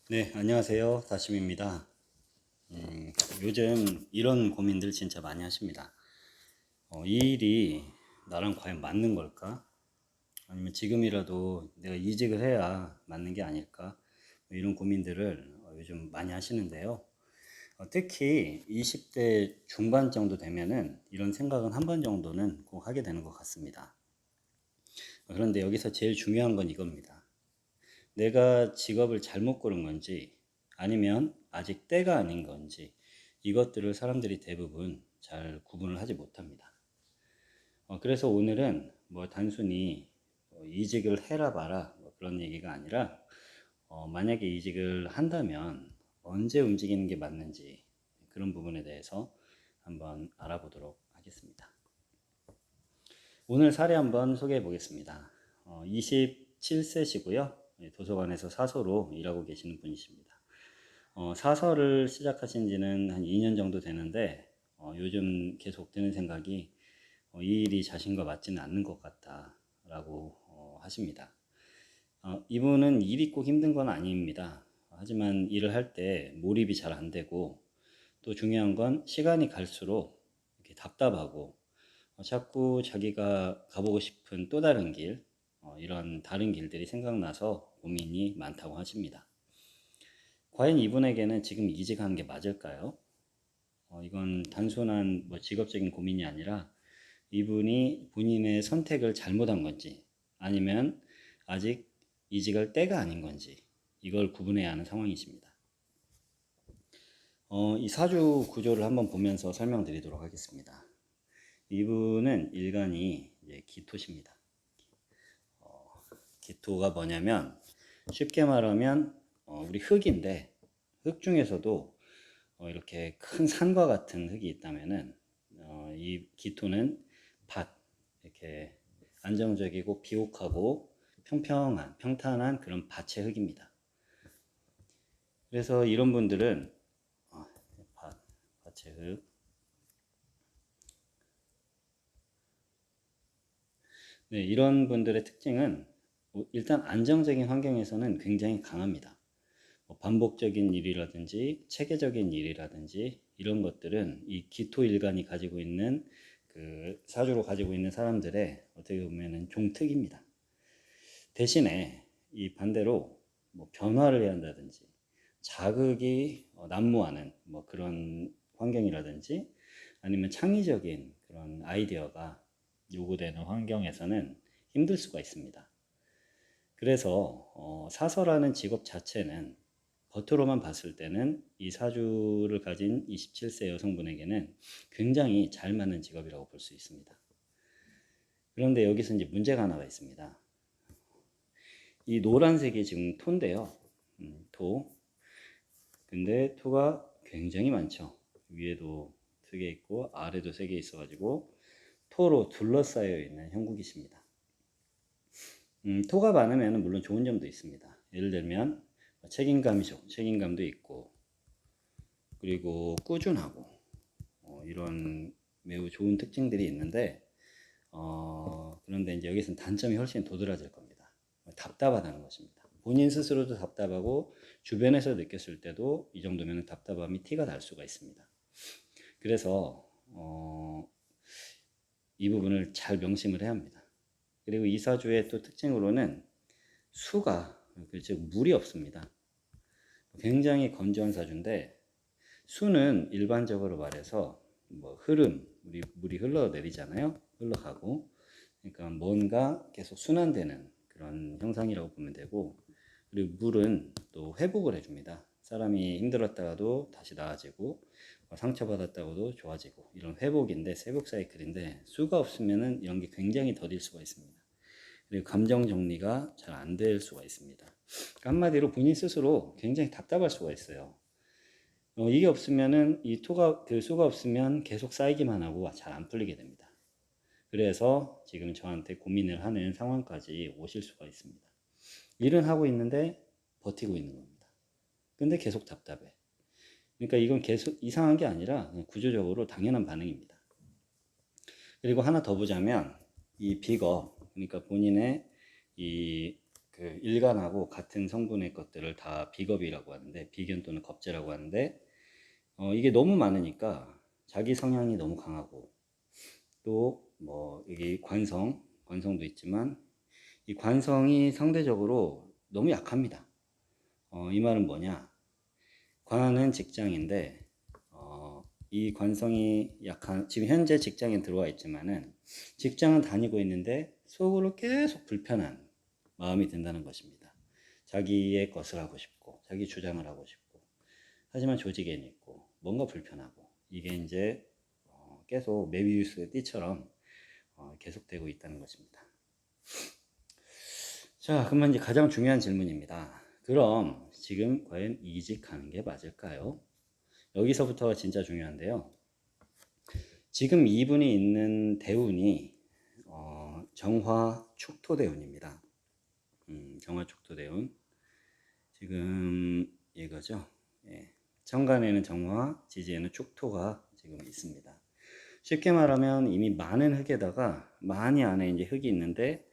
네, 안녕하세요. 다심입니다. 요즘 이런 고민들 진짜 많이 하십니다. 이 일이 나랑 과연 맞는 걸까? 아니면 지금이라도 내가 이직을 해야 맞는 게 아닐까? 뭐 이런 고민들을 요즘 많이 하시는데요. 특히 20대 중반 정도 되면은 이런 생각은 한 번 정도는 꼭 하게 되는 것 같습니다. 그런데 여기서 제일 중요한 건 이겁니다. 내가 직업을 잘못 고른 건지 아니면 아직 때가 아닌 건지 이것들을 사람들이 대부분 잘 구분을 하지 못합니다. 그래서 오늘은 뭐 단순히 이직을 해라 봐라 뭐 그런 얘기가 아니라 만약에 이직을 한다면 언제 움직이는 게 맞는지 그런 부분에 대해서 한번 알아보도록 하겠습니다. 오늘 사례 한번 소개해 보겠습니다. 27세시고요. 도서관에서 사서로 일하고 계시는 분이십니다. 사서를 시작하신 지는 한 2년 정도 되는데 요즘 계속 드는 생각이 이 일이 자신과 맞지는 않는 것 같다라고 하십니다. 이분은 일이 꼭 힘든 건 아닙니다. 하지만 일을 할 때 몰입이 잘 안 되고 또 중요한 건 시간이 갈수록 이렇게 답답하고 자꾸 자기가 가보고 싶은 또 다른 길, 이런 다른 길들이 생각나서 고민이 많다고 하십니다. 과연 이분에게는 지금 이직하는 게 맞을까요? 이건 단순한 뭐 직업적인 고민이 아니라 이분이 본인의 선택을 잘못한 건지 아니면 아직 이직할 때가 아닌 건지 이걸 구분해야 하는 상황이십니다. 이 사주 구조를 한번 보면서 설명드리도록 하겠습니다. 이분은 일간이 이제 기토십니다. 기토가 뭐냐면 쉽게 말하면 우리 흙인데 흙 중에서도 이렇게 큰 산과 같은 흙이 있다면은 이 기토는 밭 이렇게 안정적이고 비옥하고 평평한 평탄한 그런 밭의 흙입니다. 그래서 이런 분들은 밭의 흙 네, 이런 분들의 특징은 일단 안정적인 환경에서는 굉장히 강합니다. 반복적인 일이라든지 체계적인 일이라든지 이런 것들은 이 기토일간이 가지고 있는 그 사주로 가지고 있는 사람들의 어떻게 보면은 종특입니다. 대신에 이 반대로 뭐 변화를 해야 한다든지 자극이 난무하는 뭐 그런 환경이라든지 아니면 창의적인 그런 아이디어가 요구되는 환경에서는 힘들 수가 있습니다. 그래서 사서라는 직업 자체는 겉으로만 봤을 때는 이 사주를 가진 27세 여성분에게는 굉장히 잘 맞는 직업이라고 볼 수 있습니다. 그런데 여기서 이제 문제가 하나가 있습니다. 이 노란색이 지금 토인데요. 토. 근데 토가 굉장히 많죠. 위에도 3개 있고 아래도 3개 있어가지고 토로 둘러싸여 있는 형국이십니다. 토가 많으면 물론 좋은 점도 있습니다. 예를 들면 책임감도 있고 그리고 꾸준하고 이런 매우 좋은 특징들이 있는데 그런데 이제 여기서는 단점이 훨씬 도드라질 겁니다. 답답하다는 것입니다. 본인 스스로도 답답하고 주변에서 느꼈을 때도 이 정도면 답답함이 티가 날 수가 있습니다. 그래서 이 부분을 잘 명심을 해야 합니다. 그리고 이 사주의 또 특징으로는 수가 즉 물이 없습니다. 굉장히 건조한 사주인데 수는 일반적으로 말해서 뭐 흐름, 물이 흘러내리잖아요. 흘러가고. 그러니까 뭔가 계속 순환되는 그런 형상이라고 보면 되고, 그리고 물은 또 회복을 해줍니다. 사람이 힘들었다가도 다시 나아지고, 상처받았다고도 좋아지고, 이런 회복인데, 회복 사이클인데, 수가 없으면은 이런 게 굉장히 더딜 수가 있습니다. 그리고 감정 정리가 잘 안 될 수가 있습니다. 그러니까 한마디로 본인 스스로 굉장히 답답할 수가 있어요. 이게 없으면은 이 토가 그 수가 없으면 계속 쌓이기만 하고 잘 안 풀리게 됩니다. 그래서 지금 저한테 고민을 하는 상황까지 오실 수가 있습니다. 일은 하고 있는데 버티고 있는 겁니다. 근데 계속 답답해. 그러니까 이건 계속 이상한 게 아니라 그냥 구조적으로 당연한 반응입니다. 그리고 하나 더 보자면 이 비거, 그러니까 본인의 이 일간하고 같은 성분의 것들을 다 비겁이라고 하는데, 비견 또는 겁제라고 하는데, 이게 너무 많으니까 자기 성향이 너무 강하고, 또 뭐 이게 관성도 있지만 이 관성이 상대적으로 너무 약합니다. 이 말은 뭐냐? 관은 직장인데 이 관성이 약한, 지금 현재 직장에 들어와 있지만은 직장은 다니고 있는데 속으로 계속 불편한 마음이 든다는 것입니다. 자기의 것을 하고 싶고 자기 주장을 하고 싶고, 하지만 조직에는 있고 뭔가 불편하고, 이게 이제 계속 메비우스의 띠처럼 계속되고 있다는 것입니다. 자, 그러면 이제 가장 중요한 질문입니다. 그럼 지금 과연 이직하는 게 맞을까요? 여기서부터가 진짜 중요한데요. 지금 이분이 있는 대운이 정화 축토 대운입니다. 정화 축토 대운. 지금 이거죠. 예. 천간에는 정화, 지지에는 축토가 지금 있습니다. 쉽게 말하면 이미 많은 흙에다가 많이 안에 이제 흙이 있는데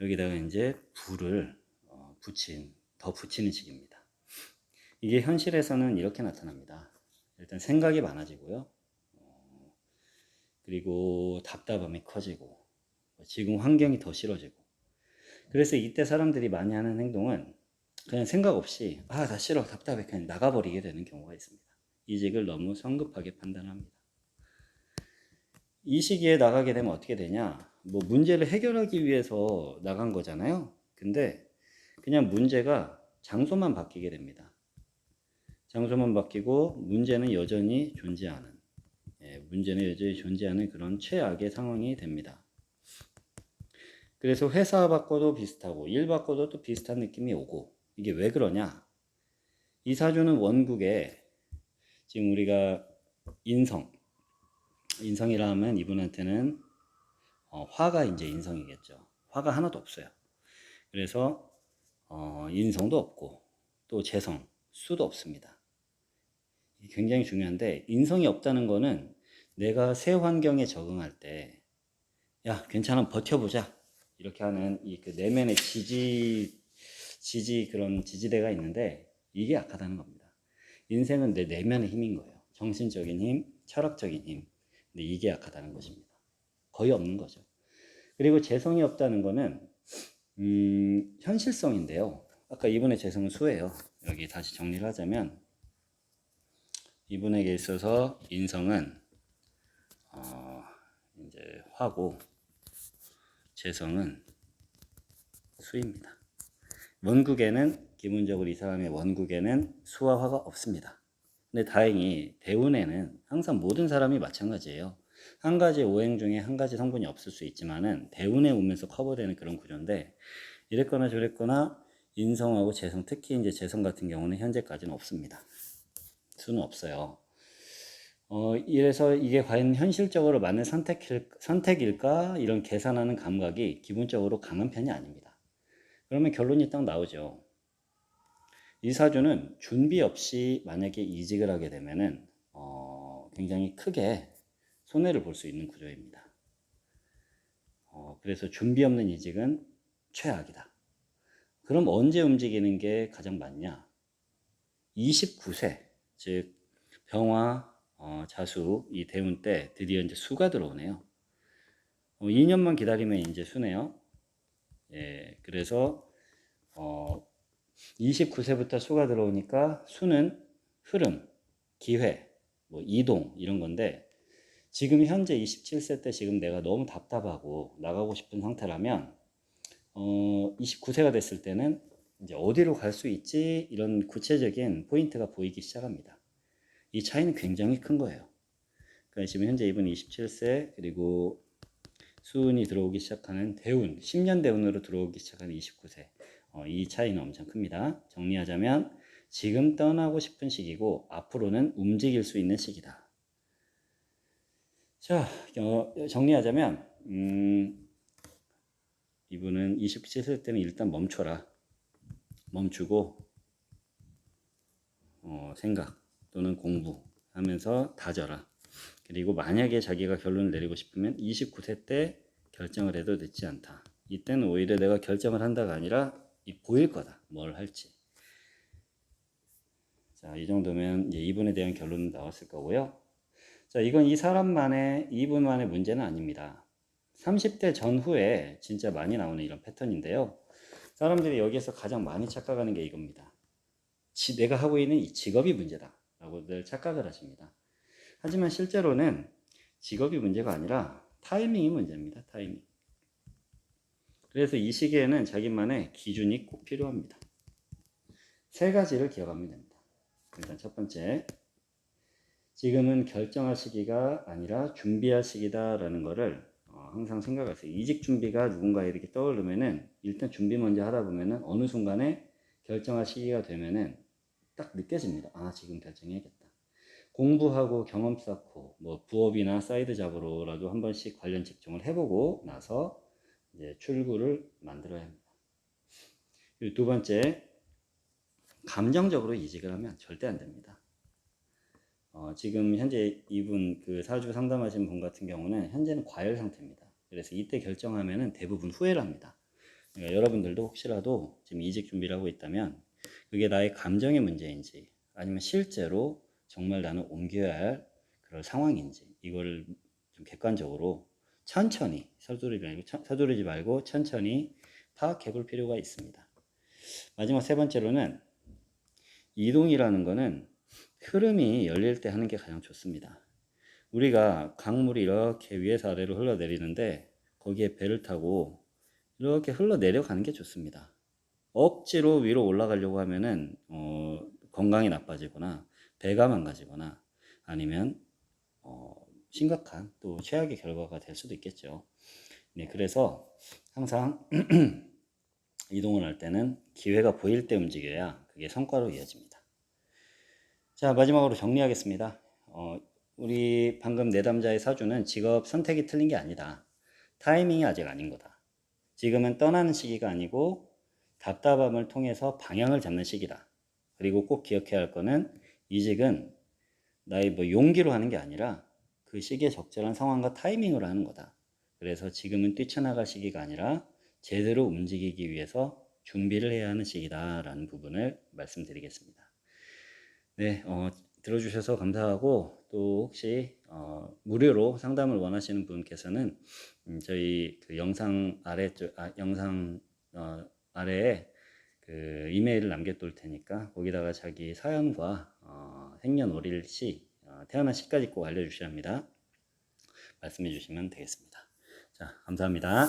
여기다가 이제 불을 더 붙이는 식입니다. 이게 현실에서는 이렇게 나타납니다. 일단 생각이 많아지고요. 그리고 답답함이 커지고, 지금 환경이 더 싫어지고. 그래서 이때 사람들이 많이 하는 행동은 그냥 생각 없이 나 싫어, 답답해, 그냥 나가버리게 되는 경우가 있습니다. 이직을 너무 성급하게 판단합니다. 이 시기에 나가게 되면 어떻게 되냐? 뭐 문제를 해결하기 위해서 나간 거잖아요. 근데 그냥 문제가 장소만 바뀌게 됩니다. 장소만 바뀌고 문제는 여전히 존재하는, 문제는 여전히 존재하는 그런 최악의 상황이 됩니다. 그래서 회사 바꿔도 비슷하고 일 바꿔도 또 비슷한 느낌이 오고, 이게 왜 그러냐? 이 사주는 원국에 지금 우리가 인성이라 하면 이분한테는 화가 이제 인성이겠죠. 화가 하나도 없어요. 그래서 인성도 없고 또 재성, 수도 없습니다. 굉장히 중요한데, 인성이 없다는 거는 내가 새 환경에 적응할 때 야, 괜찮아, 버텨보자, 이렇게 하는 이 그 내면의 그런 지지대가 있는데, 이게 약하다는 겁니다. 인생은 내 내면의 힘인 거예요. 정신적인 힘, 철학적인 힘. 근데 이게 약하다는 것입니다. 거의 없는 거죠. 그리고 재성이 없다는 거는 현실성인데요. 아까 이분의 재성은 수예요. 여기 다시 정리를 하자면, 이분에게 있어서 인성은 이제 화고, 재성은 수입니다. 원국에는 기본적으로 이 사람의 원국에는 수와 화가 없습니다. 근데 다행히 대운에는 항상 모든 사람이 마찬가지예요. 한 가지 오행 중에 한 가지 성분이 없을 수 있지만은 대운에 오면서 커버되는 그런 구조인데, 이랬거나 저랬거나 인성하고 재성, 특히 이제 재성 같은 경우는 현재까지는 없습니다. 수는 없어요. 이래서 이게 과연 현실적으로 맞는 선택일까? 이런 계산하는 감각이 기본적으로 강한 편이 아닙니다. 그러면 결론이 딱 나오죠. 이 사주는 준비 없이 만약에 이직을 하게 되면은 굉장히 크게 손해를 볼 수 있는 구조입니다. 그래서 준비 없는 이직은 최악이다. 그럼 언제 움직이는 게 가장 맞냐? 29세, 즉 병화, 자수, 이 대운 때 드디어 이제 수가 들어오네요. 2년만 기다리면 이제 수네요. 예, 그래서 29세부터 수가 들어오니까 수는 흐름, 기회, 뭐 이동 이런 건데, 지금 현재 27세 때 지금 내가 너무 답답하고 나가고 싶은 상태라면 29세가 됐을 때는 이제 어디로 갈 수 있지, 이런 구체적인 포인트가 보이기 시작합니다. 이 차이는 굉장히 큰 거예요. 그러니까 지금 현재 이분 27세, 그리고 수운이 들어오기 시작하는 대운, 10년 대운으로 들어오기 시작하는 29세, 이 차이는 엄청 큽니다. 정리하자면 지금 떠나고 싶은 시기고 앞으로는 움직일 수 있는 시기다. 자, 정리하자면 이분은 27세 때는 일단 멈춰라. 멈추고 생각 또는 공부하면서 다져라. 그리고 만약에 자기가 결론을 내리고 싶으면 29세 때 결정을 해도 늦지 않다. 이때는 오히려 내가 결정을 한다가 아니라 보일 거다. 뭘 할지. 자, 이 정도면 이제 이분에 대한 결론은 나왔을 거고요. 자, 이건 이 사람만의, 이분만의 문제는 아닙니다. 30대 전후에 진짜 많이 나오는 이런 패턴인데요. 사람들이 여기에서 가장 많이 착각하는 게 이겁니다. 내가 하고 있는 이 직업이 문제다 라고들 착각을 하십니다. 하지만 실제로는 직업이 문제가 아니라 타이밍이 문제입니다. 타이밍. 그래서 이 시기에는 자기만의 기준이 꼭 필요합니다. 세 가지를 기억하면 됩니다. 일단 첫 번째, 지금은 결정할 시기가 아니라 준비할 시기다라는 거를 항상 생각하세요. 이직 준비가 누군가 이렇게 떠오르면은 일단 준비 먼저 하다 보면은 어느 순간에 결정할 시기가 되면은 딱 느껴집니다. 아, 지금 결정해야겠다. 공부하고 경험 쌓고 뭐 부업이나 사이드 잡으로라도 한 번씩 관련 직종을 해보고 나서 이제 출구를 만들어야 합니다. 그리고 두 번째, 감정적으로 이직을 하면 절대 안 됩니다. 지금 현재 이분 그 사주 상담하신 분 같은 경우는 현재는 과열 상태입니다. 그래서 이때 결정하면은 대부분 후회를 합니다. 그러니까 여러분들도 혹시라도 지금 이직 준비를 하고 있다면 그게 나의 감정의 문제인지 아니면 실제로 정말 나는 옮겨야 할 그런 상황인지 이걸 좀 객관적으로 천천히 서두르지 말고 천천히 파악해 볼 필요가 있습니다. 마지막 세 번째로는 이동이라는 거는 흐름이 열릴 때 하는 게 가장 좋습니다. 우리가 강물이 이렇게 위에서 아래로 흘러내리는데 거기에 배를 타고 이렇게 흘러내려가는 게 좋습니다. 억지로 위로 올라가려고 하면은 건강이 나빠지거나 배가 망가지거나 아니면 심각한 또 최악의 결과가 될 수도 있겠죠. 네, 그래서 항상 이동을 할 때는 기회가 보일 때 움직여야 그게 성과로 이어집니다. 자, 마지막으로 정리하겠습니다. 우리 방금 내담자의 사주는 직업 선택이 틀린 게 아니다. 타이밍이 아직 아닌 거다. 지금은 떠나는 시기가 아니고 답답함을 통해서 방향을 잡는 시기다. 그리고 꼭 기억해야 할 거는 이직은 나의 뭐 용기로 하는 게 아니라 그 시기에 적절한 상황과 타이밍으로 하는 거다. 그래서 지금은 뛰쳐나갈 시기가 아니라 제대로 움직이기 위해서 준비를 해야 하는 시기다라는 부분을 말씀드리겠습니다. 네, 들어주셔서 감사하고 또 혹시 무료로 상담을 원하시는 분께서는 저희 그 영상 아래에 그 이메일을 남겨둘 테니까 거기다가 자기 사연과 생년월일시 태어난 시까지 꼭 알려주셔야 합니다. 말씀해 주시면 되겠습니다. 자, 감사합니다.